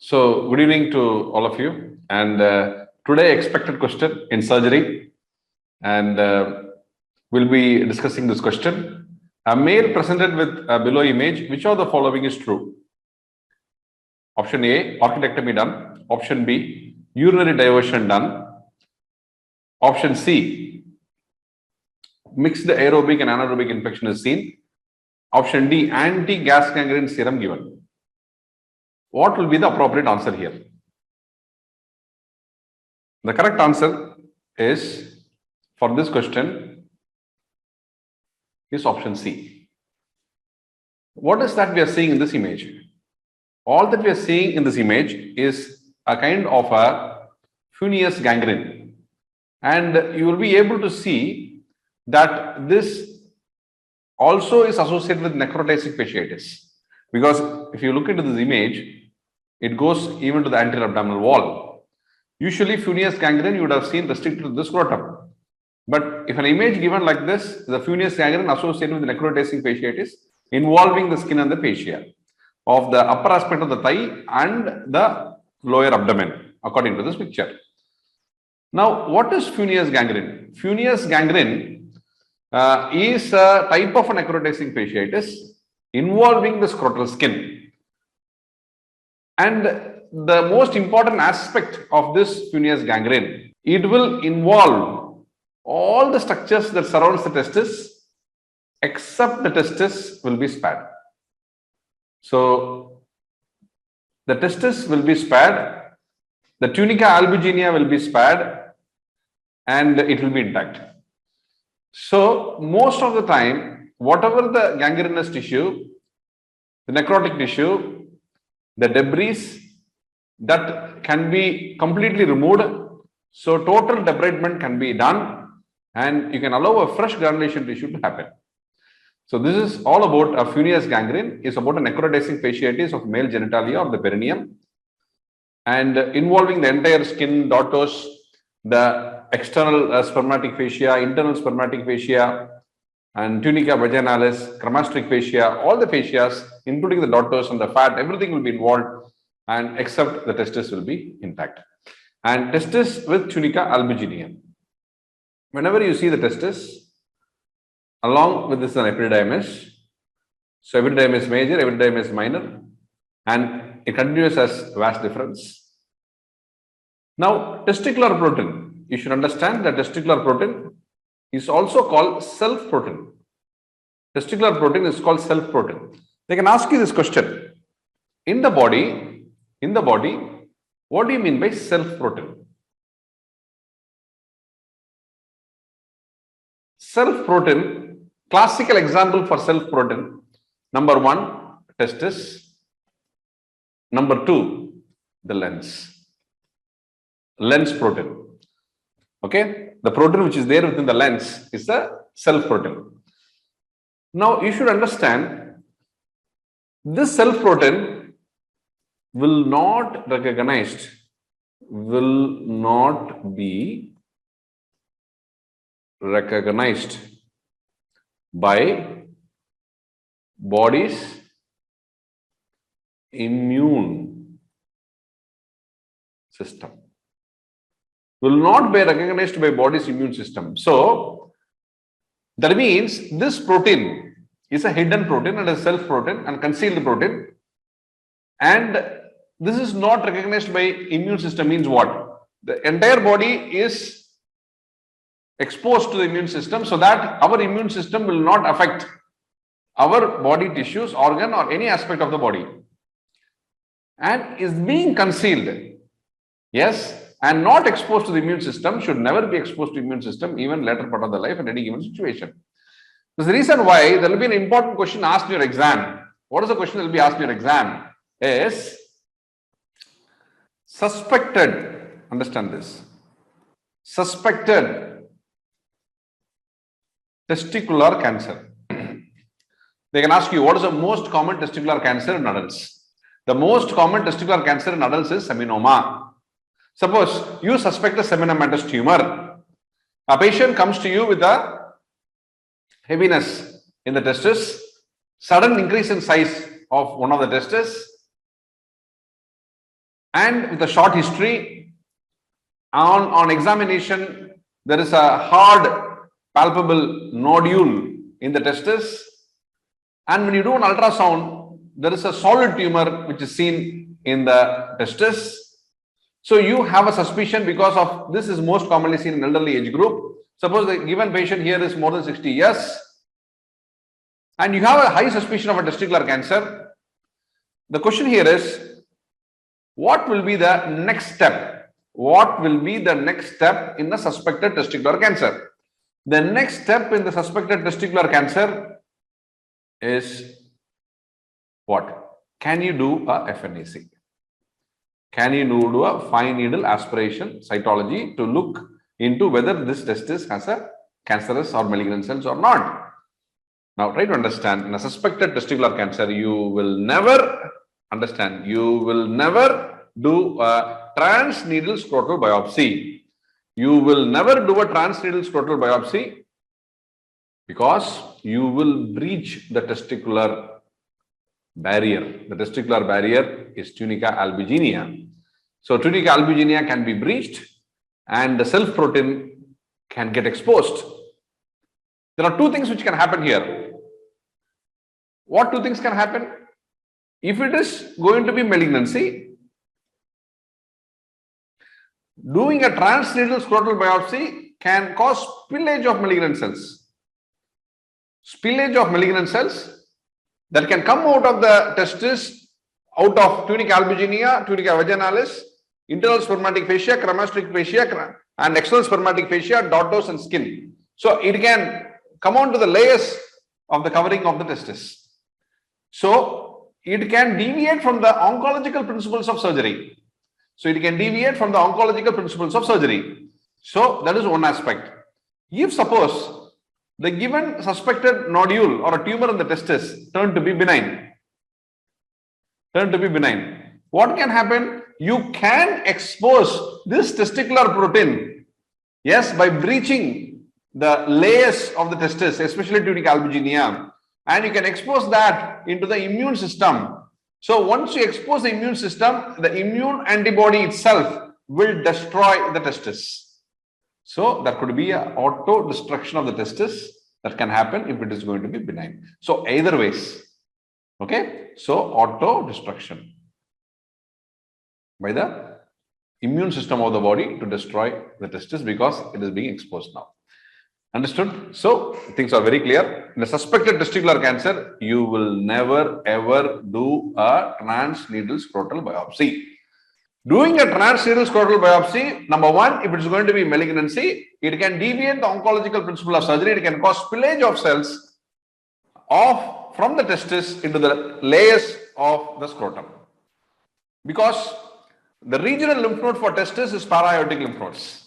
So, good evening to all of you. And today, expected question in surgery, and we'll be discussing this question. A male presented with a below image, which of the following is true? Option A, orchidectomy done. Option B, urinary diversion done. Option C, mixed aerobic and anaerobic infection is seen. Option D, anti-gas gangrene serum given. What will be the appropriate answer here? The correct answer is, for this question, is option C. What is that we are seeing in this image? All that we are seeing in this image is a kind of a funous gangrene. And you will be able to see that this also is associated with necrotizing fasciitis. Because if you look into this image, it goes even to the anterior abdominal wall. Usually, funous gangrene you would have seen restricted to the scrotum. But if an image given like this, the funous gangrene associated with necrotizing fasciitis involving the skin and the fascia of the upper aspect of the thigh and the lower abdomen, according to this picture. Now, what is funous gangrene? Funous gangrene is a type of a necrotizing fasciitis involving the scrotal skin. And the most important aspect of this funous gangrene, it will involve all the structures that surrounds the testis, except the testis will be spared. So, the testis will be spared, the tunica albuginea will be spared, and it will be intact. So, most of the time, whatever the gangrenous tissue, the necrotic tissue, the debris that can be completely removed, so total debridement can be done and you can allow a fresh granulation tissue to happen. So this is all about a funous gangrene. It's about a necrotizing fasciitis of male genitalia of the perineum and involving the entire skin, dartos, the external spermatic fascia, internal spermatic fascia, and tunica vaginalis, cremasteric fascia, all the fascias, including the dartos and the fat, everything will be involved, and except the testis will be intact. And testis with tunica albuginea. Whenever you see the testis, along with this an epididymis, so epididymis major, epididymis minor, and it continues as vas deferens. Now, testicular protein, you should understand that testicular protein is also called self protein. Testicular protein is called self protein. They can ask you this question. In the body, what do you mean by self protein? Self protein, classical example for self protein, number one, testis. Number two, the lens. Lens protein. Okay, the protein which is there within the lens is the self protein. Now, you should understand this self protein will not recognized, will not be recognized by body's immune system. Will not be recognized by body's immune system. So, that means this protein is a hidden protein and a self protein and concealed protein. And this is not recognized by immune system means what? The entire body is exposed to the immune system so that our immune system will not affect our body tissues, organ or any aspect of the body. And is being concealed. Yes. And not exposed to the immune system, should never be exposed to the immune system, even later part of the life in any given situation. There's the reason why there will be an important question asked in your exam. What is the question that will be asked in your exam? Is suspected, understand this, suspected testicular cancer. They can ask you, what is the most common testicular cancer in adults? The most common testicular cancer in adults is seminoma. Suppose you suspect a seminomatous tumor. A patient comes to you with a heaviness in the testis, sudden increase in size of one of the testes, and with a short history, on examination, there is a hard palpable nodule in the testis, and when you do an ultrasound, there is a solid tumor which is seen in the testis. So you have a suspicion because of this is most commonly seen in elderly age group. Suppose the given patient here is more than 60 years and you have a high suspicion of a testicular cancer. The question here is, what will be the next step? What will be the next step in the suspected testicular cancer? The next step in the suspected testicular cancer is what? Can you do a FNAC? Can you do a fine needle aspiration cytology to look into whether this testis has a cancerous or malignant cells or not? Now try to understand, in a suspected testicular cancer, you will never understand, you will never do a transneedle scrotal biopsy. You will never do a transneedle scrotal biopsy because you will breach the testicular barrier. The testicular barrier is tunica albuginea. So tunica albuginea can be breached and the self protein can get exposed. There are two things which can happen here. What two things can happen? If it is going to be malignancy, doing a transneedle scrotal biopsy can cause spillage of malignant cells. Spillage of malignant cells that can come out of the testis, out of tunica albuginea, tunica vaginalis, internal spermatic fascia, cremasteric fascia, and external spermatic fascia, dartos, and skin. So it can come on to the layers of the covering of the testis. So it can deviate from the oncological principles of surgery. So that is one aspect. If suppose the given suspected nodule or a tumor in the testis turned to be benign, what can happen? You can expose this testicular protein, yes, by breaching the layers of the testis, especially tunica albuginea, and you can expose that into the immune system. So once you expose the immune system, the immune antibody itself will destroy the testis. So there could be an auto destruction of the testis that can happen if it is going to be benign. So either ways, okay? So auto destruction by the immune system of the body to destroy the testis because it is being exposed now. Understood? So things are very clear. In a suspected testicular cancer, you will never ever do a transneedle scrotal biopsy. Doing a transneedle scrotal biopsy, number one, if it is going to be malignancy, it can deviate the oncological principle of surgery. It can cause spillage of cells from the testis into the layers of the scrotum. Because the regional lymph node for testis is para-aortic lymph nodes.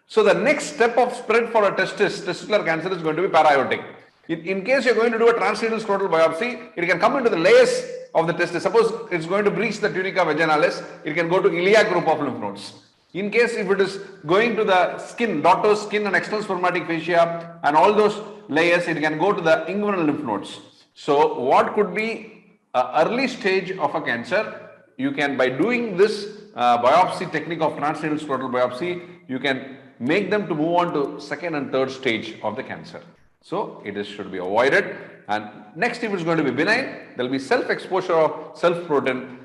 So the next step of spread for a testicular cancer is going to be para-aortic. In case you're going to do a transneedle scrotal biopsy, it can come into the layers of the testis. Suppose it's going to breach the tunica vaginalis, it can go to iliac group of lymph nodes. In case if it is going to the skin, dartos, skin and external spermatic fascia and all those layers, it can go to the inguinal lymph nodes. So what could be an early stage of a cancer? You can, by doing this biopsy technique of transneedle scrotal biopsy, you can make them to move on to second and third stage of the cancer. So it should be avoided. And next, if it's going to be benign, there will be self-exposure of self-protein.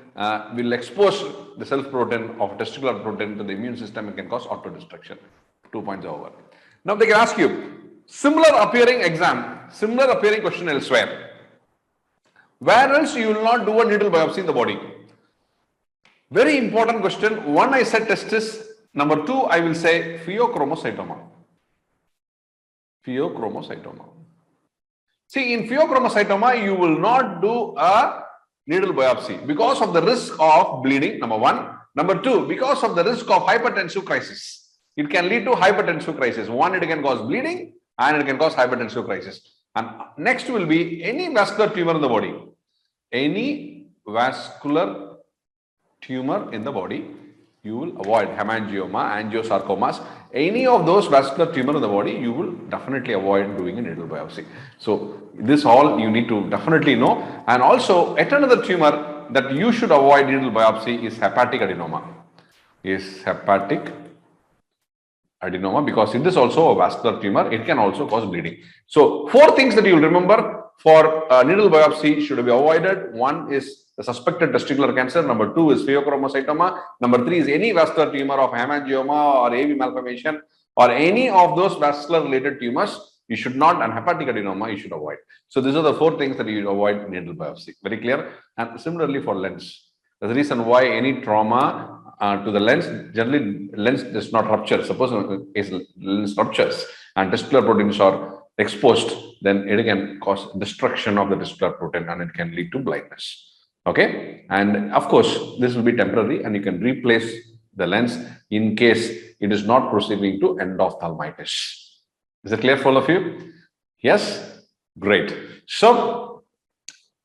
Will expose the self-protein of testicular protein to the immune system and can cause auto-destruction. 2 points over. Now they can ask you, similar appearing question elsewhere. Where else you will not do a needle biopsy in the body? Very important question. One, I said testis. Number two, I will say pheochromocytoma. See, in pheochromocytoma, you will not do a needle biopsy because of the risk of bleeding, number one. Number two, because of the risk of hypertensive crisis. It can lead to hypertensive crisis. One, it can cause bleeding and it can cause hypertensive crisis. And next will be any vascular tumor in the body. Any vascular tumor in the body, you will avoid hemangioma, angiosarcomas, any of those vascular tumor in the body, you will definitely avoid doing a needle biopsy. So this all you need to definitely know. And also, yet another tumor that you should avoid needle biopsy is hepatic adenoma. Because it is also a vascular tumor. It can also cause bleeding. So 4 things that you will remember for needle biopsy should be avoided. 1 is the suspected testicular cancer. Number 2 is pheochromocytoma. Number 3 is any vascular tumor of hemangioma or AV malformation or any of those vascular related tumors. You should not, and hepatic adenoma you should avoid. So these are the 4 things that you avoid needle biopsy. Very clear? And similarly for lens. That's the reason why any trauma to the lens, generally lens does not rupture. Suppose lens ruptures and testicular proteins are exposed, then it can cause destruction of the testicular protein and it can lead to blindness. Okay, and of course this will be temporary and you can replace the lens in case it is not proceeding to endophthalmitis. Is it clear for all of you? Yes, great. So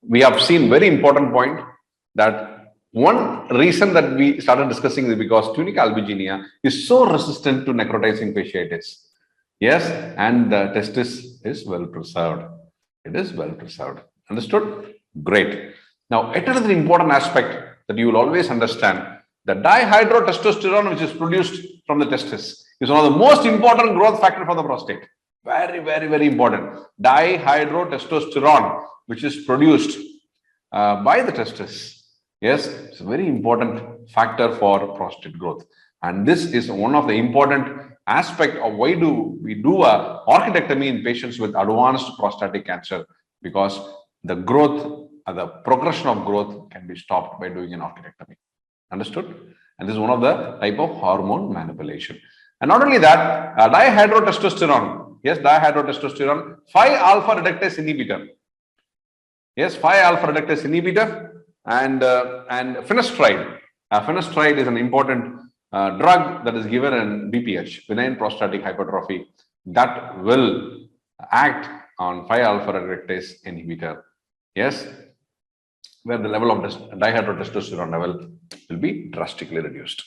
we have seen very important point that one reason that we started discussing is because tunica albuginea is so resistant to necrotizing fasciitis. Yes, and the testis is well preserved. It is well preserved. Understood? Great. Now, another important aspect that you will always understand, the dihydrotestosterone which is produced from the testis is one of the most important growth factor for the prostate. Very, very, very important. Dihydrotestosterone which is produced by the testis. Yes, it's a very important factor for prostate growth. And this is one of the important aspect of why do we do a orchidectomy in patients with advanced prostatic cancer, because the growth, the progression of growth can be stopped by doing an orchidectomy. Understood? And this is one of the type of hormone manipulation. And not only that, dihydrotestosterone, yes, dihydrotestosterone, 5-alpha reductase inhibitor. Yes, 5-alpha reductase inhibitor. And finasteride. Finasteride is an important drug that is given in BPH, benign prostatic hypertrophy, that will act on 5-alpha reductase inhibitor. Yes, where the level of dihydrotestosterone level will be drastically reduced.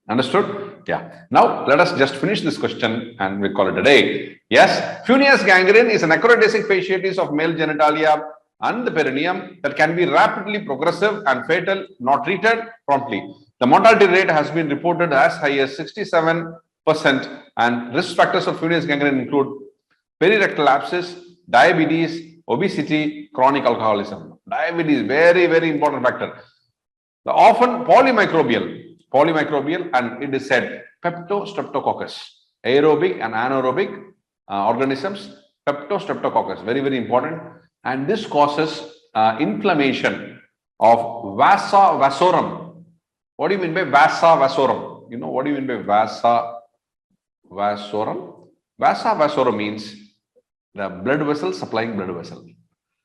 Understood? Yeah. Now let us just finish this question and we call it a day. Yes, Funes gangrene is a necrotising fasciitis of male genitalia and the perineum that can be rapidly progressive and fatal, not treated promptly. The mortality rate has been reported as high as 67%, and risk factors of Funes gangrene include perirectal abscess, diabetes, obesity, chronic alcoholism. Diabetes, very, very important factor. The often polymicrobial, and it is said peptostreptococcus, aerobic and anaerobic organisms, peptostreptococcus, very, very important. And this causes inflammation of vasa vasorum. What do you mean by vasa vasorum? You know what do you mean by vasa vasorum? Vasa vasorum means the blood vessel supplying blood vessel.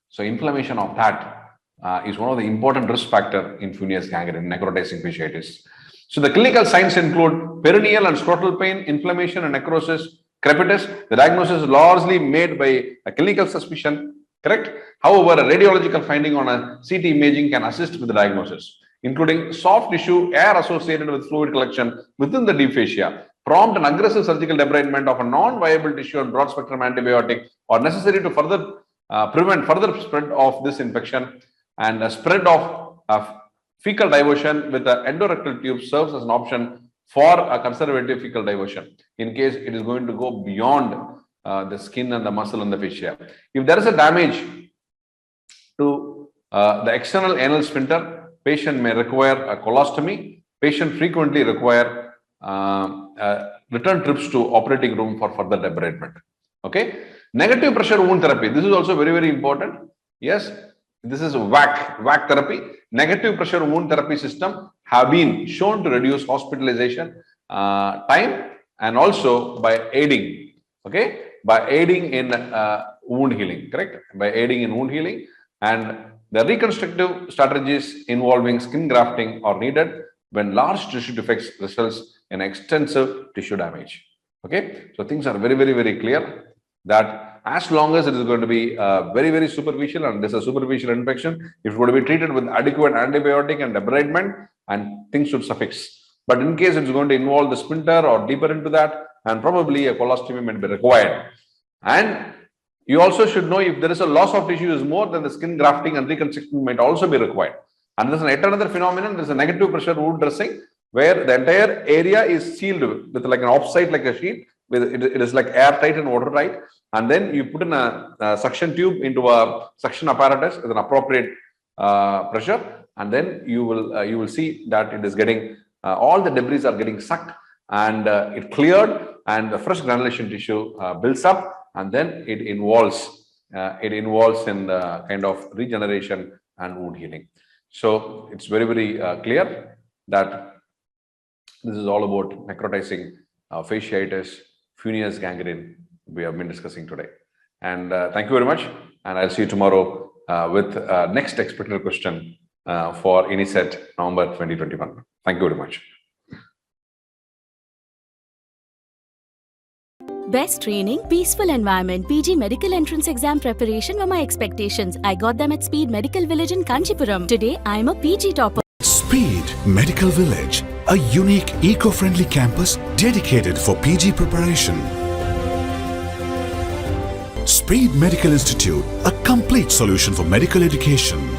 So inflammation of that is one of the important risk factor in Funes gangrene, necrotizing fasciitis. So the clinical signs include perineal and scrotal pain, inflammation and necrosis, crepitus. The diagnosis is largely made by a clinical suspicion. Correct? However, a radiological finding on a CT imaging can assist with the diagnosis, including soft tissue, air associated with fluid collection within the deep fascia, prompt and aggressive surgical debridement of a non-viable tissue and broad spectrum antibiotic are necessary to further prevent further spread of this infection, and a spread of fecal diversion with the endorectal tube serves as an option for a conservative fecal diversion in case it is going to go beyond the skin and the muscle and the fascia. If there is a damage to the external anal sphincter, patient may require a colostomy. Patient frequently require return trips to operating room for further debridement. Okay. Negative pressure wound therapy. This is also very, very important. Yes, this is WAC therapy. Negative pressure wound therapy system have been shown to reduce hospitalization time and also by aiding. Okay. By aiding in wound healing, correct? By aiding in wound healing, and the reconstructive strategies involving skin grafting are needed when large tissue defects results in extensive tissue damage. Okay, so things are very, very, very clear that as long as it is going to be very, very superficial and this is a superficial infection, it's going to be treated with adequate antibiotic and debridement, and things should suffix. But in case it's going to involve the sphincter or deeper into that, and probably a colostomy may be required. And you also should know if there is a loss of tissue is more, than the skin grafting and reconstruction might also be required. And there's yet another phenomenon, there's a negative pressure wood dressing where the entire area is sealed with like an offside, like a sheet, with it is like airtight and watertight. And then you put in a suction tube into a suction apparatus with an appropriate pressure, and then you will see that it is getting all the debris are getting sucked, and it cleared, and the fresh granulation tissue builds up, and then it involves in kind of regeneration and wound healing. So it's very, very clear that this is all about necrotizing fasciitis, venous gangrene we have been discussing today. And thank you very much. And I'll see you tomorrow with next expected question for INI-CET November 2021. Thank you very much. Best training, peaceful environment, PG medical entrance exam preparation were my expectations. I got them at Speed Medical Village in Kanchipuram. Today, I am a PG topper. Speed Medical Village, a unique eco-friendly campus dedicated for PG preparation. Speed Medical Institute, a complete solution for medical education.